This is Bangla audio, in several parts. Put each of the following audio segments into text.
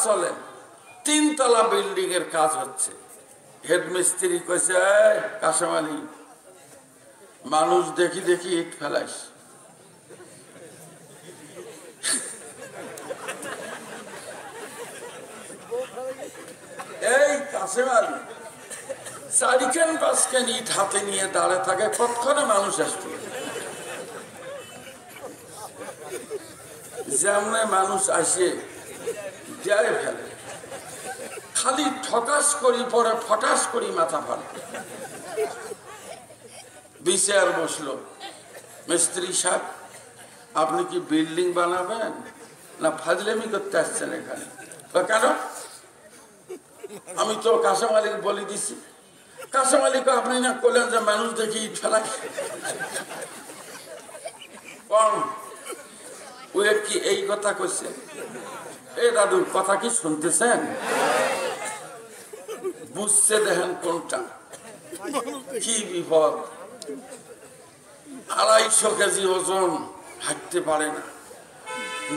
চলেন, 3 তলা বিল্ডিং এর কাজ হচ্ছে। হেডমিস্ত্রি কইছে, কাশেম আলী, মানুষ দেখি দেখি ইট ফেলাইস। এই কাশেম আলী 4-5 ইট হাতে নিয়ে দাঁড়ে থাকে, কতক্ষণে মানুষ আসবে। যেমন মানুষ আসে যায় ফেলে, খালি ঠকাস করি পরে ফটাস করি মাথা ফালে। বিচার বসলো, মিস্ত্রি সাহেব আপনি কি বিল্ডিং বানাবেন না ফাজলামি করতে আসছেন এখানে? কেন? আমি তো কাশেম আলীকে বলে দিছি। কাশেম আলীকে আপনি না করলেন যে মানুষ দেখি ইট ফেলাই। কম ওই কি এই কথা কইছে? এ দাদু কথা কি শুনতেছেন? বুঝছে দেখেন কোনটা কি বিপদ। 250 কেজি ওজন, হাঁটতে পারে না।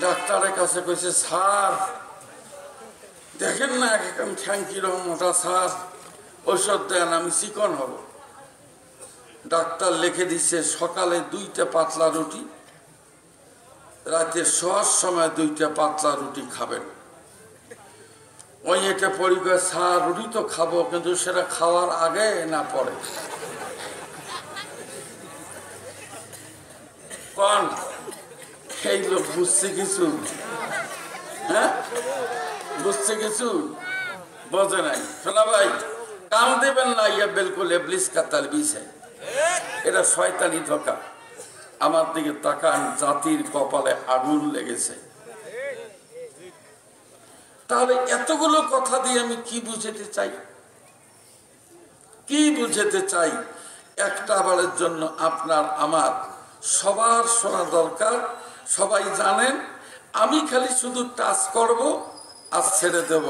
ডাক্তারের কাছে কইছে, স্যার দেখেন না এখন ঠ্যাং কিরকম মোটা, স্যার ঔষধ দেন আমি চিকন হব। ডাক্তার লিখে দিচ্ছে সকালে 2টা পাতলা রুটি, রাতে শোয়ার সময় 2টা পাতলা রুটি খাবেন। ওই এটা পরিবার, স্যার রুটি তো খাবো কিন্তু সেটা খাওয়ার আগে না পরে। কোন এই লোক বুঝছে কিছু? হ্যাঁ বুঝছে কিছু? বোঝে নাই। শোনা ভাই, কাম দেবেন না, ইয়া বিলকুল ইবলিস কা তালবিস है। এটা শয়তানি ধোঁকা। আমার দিকে তাকান, জাতির কপালে আগুন লেগেছে। তাহলে এতগুলো কথা দিয়ে আমি কি বুঝাতে চাই? কি বুঝাতে চাই? একটা বারের জন্য আপনার আমার সবার শোনা দরকার। সবাই জানেন, আমি খালি শুধু টাচ করব আর ছেড়ে দেব।